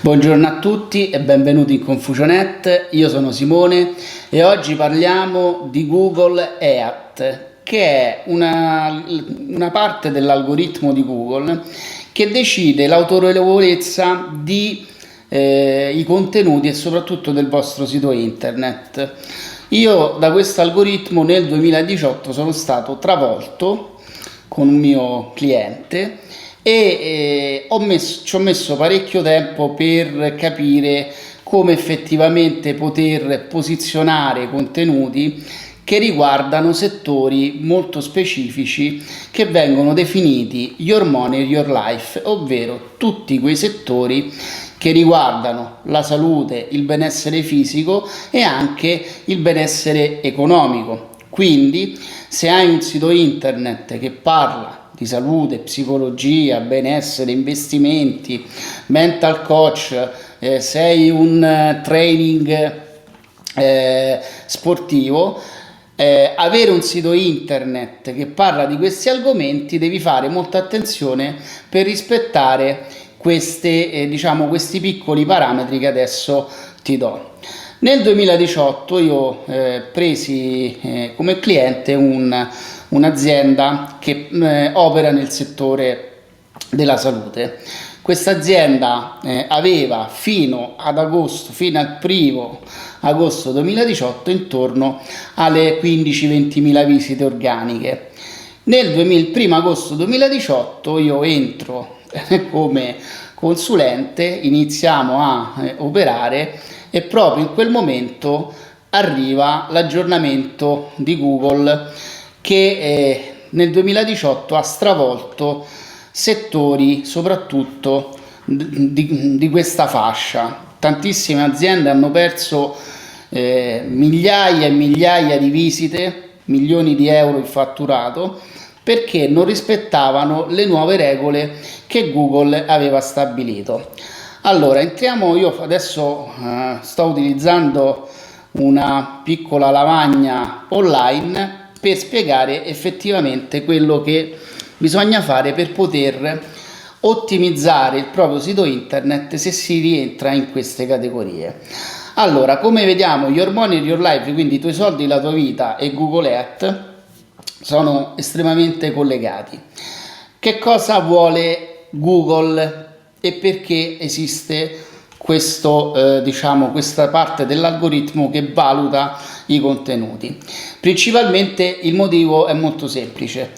Buongiorno a tutti e benvenuti in Confusionet, io sono Simone e oggi parliamo di Google Earth, che è una parte dell'algoritmo di Google che decide l'autorevolezza di i contenuti e soprattutto del vostro sito internet. Io da questo algoritmo nel 2018 sono stato travolto con un mio cliente e ci ho messo parecchio tempo per capire come effettivamente poter posizionare contenuti che riguardano settori molto specifici che vengono definiti Your Money, Your Life, ovvero tutti quei settori che riguardano la salute, il benessere fisico e anche il benessere economico. Quindi, se hai un sito internet che parla di salute, psicologia, benessere, investimenti, mental coach, sei un training sportivo, avere un sito internet che parla di questi argomenti, devi fare molta attenzione per rispettare questi piccoli parametri che adesso ti do. Nel 2018 io presi come cliente un'azienda che opera nel settore della salute. Questa azienda aveva fino al 1° agosto 2018 intorno alle 15-20 mila visite organiche. Nel 1° agosto 2018 io entro come consulente, iniziamo a operare e proprio in quel momento arriva l'aggiornamento di Google che nel 2018 ha stravolto settori soprattutto di questa fascia. Tantissime aziende hanno perso migliaia e migliaia di visite, milioni di euro in fatturato, perché non rispettavano le nuove regole che Google aveva stabilito. Allora, io adesso sto utilizzando una piccola lavagna online per spiegare effettivamente quello che bisogna fare per poter ottimizzare il proprio sito internet se si rientra in queste categorie. Allora, come vediamo, Your Money, Your Life, quindi i tuoi soldi, la tua vita, e Google Earth sono estremamente collegati. Che cosa vuole Google e perché esiste questa parte dell'algoritmo che valuta i contenuti? Principalmente il motivo è molto semplice.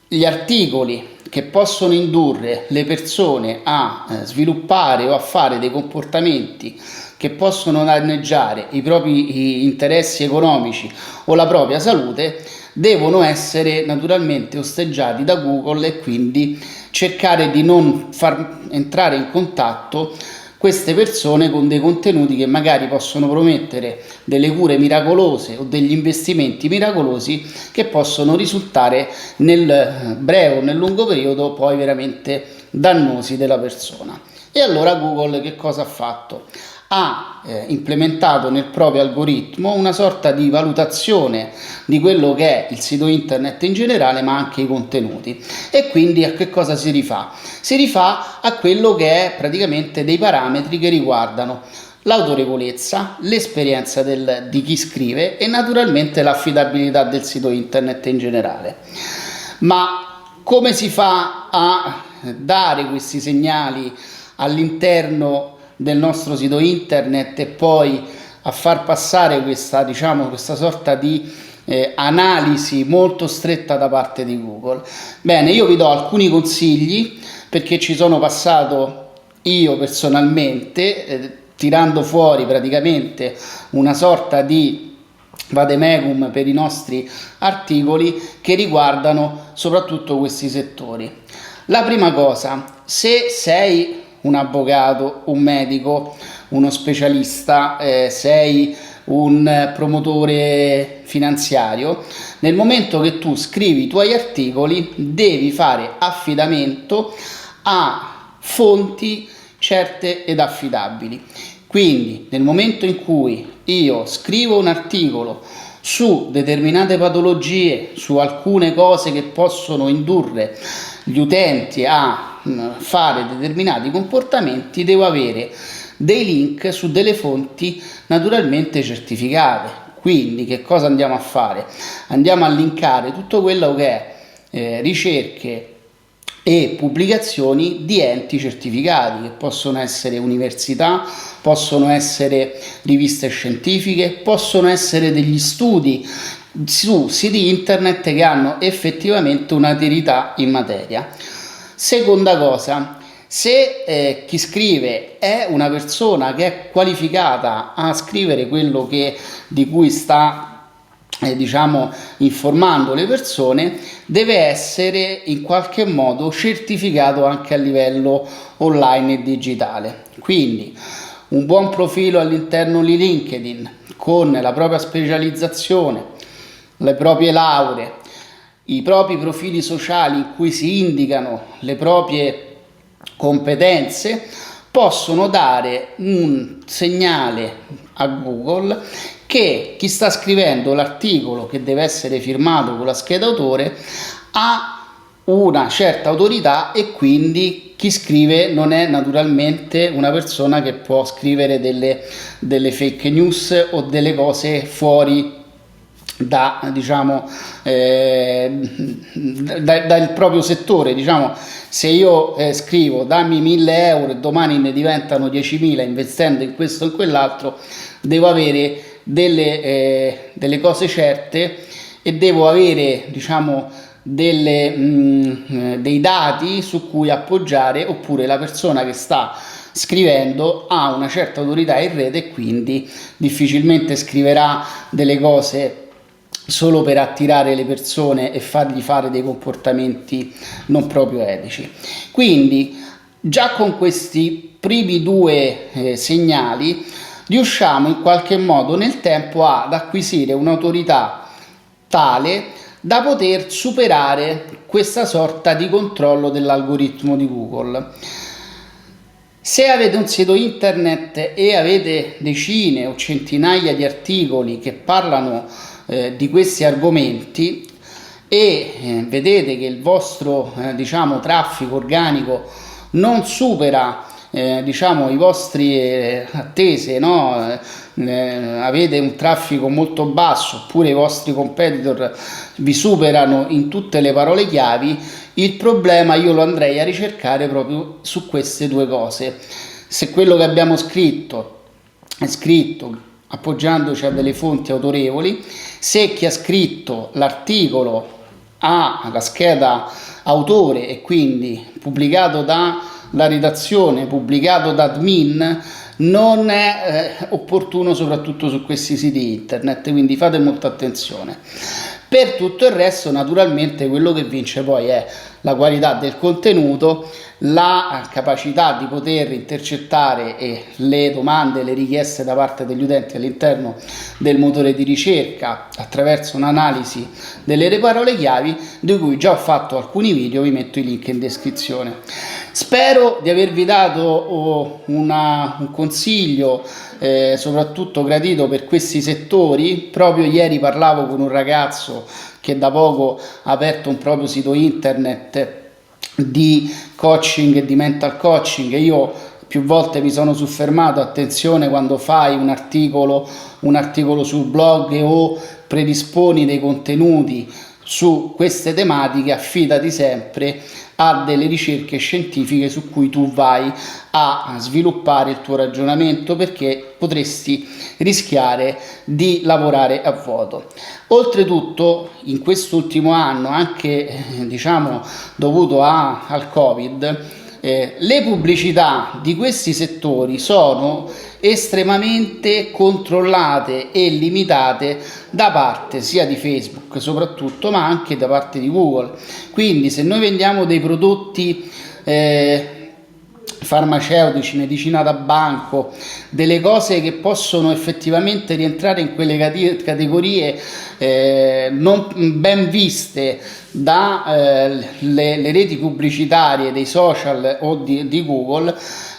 Gli articoli che possono indurre le persone a sviluppare o a fare dei comportamenti che possono danneggiare i propri interessi economici o la propria salute devono essere naturalmente osteggiati da Google e quindi cercare di non far entrare in contatto queste persone con dei contenuti che magari possono promettere delle cure miracolose o degli investimenti miracolosi che possono risultare nel breve o nel lungo periodo poi veramente dannosi della persona. E allora Google che cosa ha fatto? Ha implementato nel proprio algoritmo una sorta di valutazione di quello che è il sito internet in generale, ma anche i contenuti. E quindi a che cosa si rifà? Si rifà a quello che è praticamente dei parametri che riguardano l'autorevolezza, l'esperienza di chi scrive e naturalmente l'affidabilità del sito internet in generale. Ma come si fa a dare questi segnali all'interno del nostro sito internet e poi a far passare questa sorta di analisi molto stretta da parte di Google? Bene, io vi do alcuni consigli perché ci sono passato io personalmente, tirando fuori praticamente una sorta di vademecum per i nostri articoli che riguardano soprattutto questi settori. La prima cosa, se sei un avvocato, un medico, uno specialista, sei un promotore finanziario, nel momento che tu scrivi i tuoi articoli devi fare affidamento a fonti certe ed affidabili. Quindi nel momento in cui io scrivo un articolo su determinate patologie, su alcune cose che possono indurre gli utenti a fare determinati comportamenti, devo avere dei link su delle fonti naturalmente certificate. Quindi che cosa andiamo a fare? Andiamo a linkare tutto quello che è ricerche e pubblicazioni di enti certificati, che possono essere università, possono essere riviste scientifiche, possono essere degli studi su siti internet che hanno effettivamente un'autorità in materia. Seconda cosa, se chi scrive è una persona che è qualificata a scrivere quello di cui sta informando le persone, deve essere in qualche modo certificato anche a livello online e digitale. Quindi un buon profilo all'interno di LinkedIn con la propria specializzazione, le proprie lauree, i propri profili sociali in cui si indicano le proprie competenze, possono dare un segnale a Google che chi sta scrivendo l'articolo, che deve essere firmato con la scheda autore, ha una certa autorità, e quindi chi scrive non è naturalmente una persona che può scrivere delle fake news o delle cose fuori dal proprio settore. Se io scrivo dammi 1.000 euro e domani ne diventano 10.000 investendo in questo o in quell'altro, devo avere delle cose certe e devo avere dei dati su cui appoggiare, oppure la persona che sta scrivendo ha una certa autorità in rete e quindi difficilmente scriverà delle cose solo per attirare le persone e fargli fare dei comportamenti non proprio etici. Quindi già con questi primi due segnali riusciamo in qualche modo nel tempo ad acquisire un'autorità tale da poter superare questa sorta di controllo dell'algoritmo di Google. Se avete un sito internet e avete decine o centinaia di articoli che parlano di questi argomenti e vedete che il vostro traffico organico non supera i vostri attese, avete un traffico molto basso, oppure i vostri competitor vi superano in tutte le parole chiavi, il problema io lo andrei a ricercare proprio su queste due cose. Se quello che abbiamo scritto è scritto appoggiandoci a delle fonti autorevoli, se chi ha scritto l'articolo ha la scheda autore e quindi pubblicato dalla redazione, pubblicato da admin, non è opportuno soprattutto su questi siti internet, quindi fate molta attenzione. Per tutto il resto, naturalmente, quello che vince poi è la qualità del contenuto, la capacità di poter intercettare le domande, le richieste da parte degli utenti all'interno del motore di ricerca attraverso un'analisi delle parole chiavi, di cui già ho fatto alcuni video, vi metto i link in descrizione. Spero di avervi dato un consiglio soprattutto gradito per questi settori. Proprio ieri parlavo con un ragazzo che da poco ha aperto un proprio sito internet di coaching e di mental coaching, e io più volte mi sono soffermato: attenzione quando fai un articolo sul blog o predisponi dei contenuti su queste tematiche, affidati sempre a delle ricerche scientifiche su cui tu vai a sviluppare il tuo ragionamento, perché potresti rischiare di lavorare a vuoto. Oltretutto, in quest'ultimo anno, anche dovuto al Covid, le pubblicità di questi settori sono estremamente controllate e limitate da parte sia di Facebook soprattutto, ma anche da parte di Google. Quindi se noi vendiamo dei prodotti farmaceutici, medicina da banco, delle cose che possono effettivamente rientrare in quelle categorie non ben viste dalle reti pubblicitarie dei social o di Google.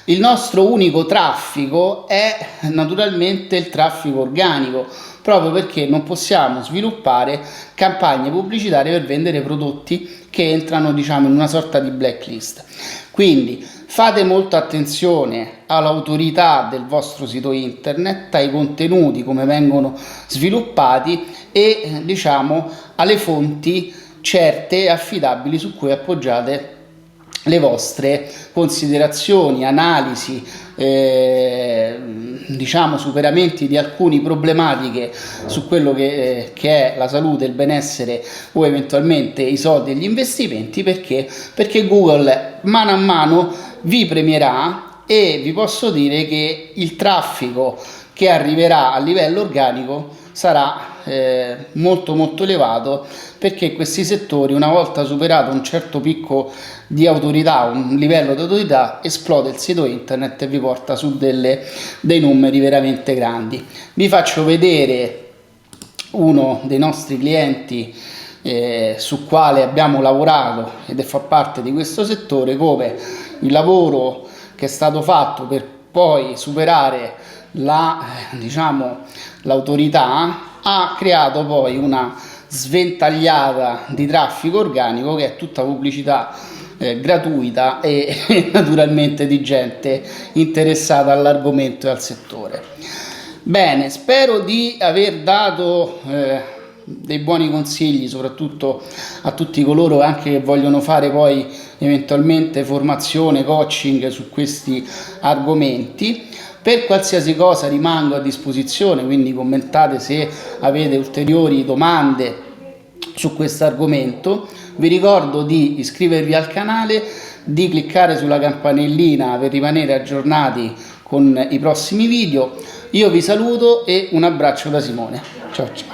Il nostro unico traffico è naturalmente il traffico organico, proprio perché non possiamo sviluppare campagne pubblicitarie per vendere prodotti che entrano, diciamo, in una sorta di blacklist. Quindi fate molta attenzione all'autorità del vostro sito internet, ai contenuti, come vengono sviluppati e, diciamo, alle fonti certe e affidabili su cui appoggiate le vostre considerazioni, analisi, diciamo superamenti di alcune problematiche su quello che è la salute, il benessere o eventualmente i soldi e gli investimenti, perché Google mano a mano vi premierà e vi posso dire che il traffico che arriverà a livello organico sarà molto molto elevato, perché questi settori, una volta superato un certo picco di autorità, un livello di autorità, esplode il sito internet e vi porta su dei numeri veramente grandi. Vi faccio vedere uno dei nostri clienti su quale abbiamo lavorato ed fa parte di questo settore, come il lavoro che è stato fatto per poi superare l'autorità ha creato poi una sventagliata di traffico organico che è tutta pubblicità gratuita e naturalmente di gente interessata all'argomento e al settore. Bene, spero di aver dato dei buoni consigli, soprattutto a tutti coloro anche che vogliono fare poi eventualmente formazione, coaching su questi argomenti. Per qualsiasi cosa rimango a disposizione, quindi commentate se avete ulteriori domande su questo argomento. Vi ricordo di iscrivervi al canale, di cliccare sulla campanellina per rimanere aggiornati con i prossimi video. Io vi saluto e un abbraccio da Simone. Ciao ciao.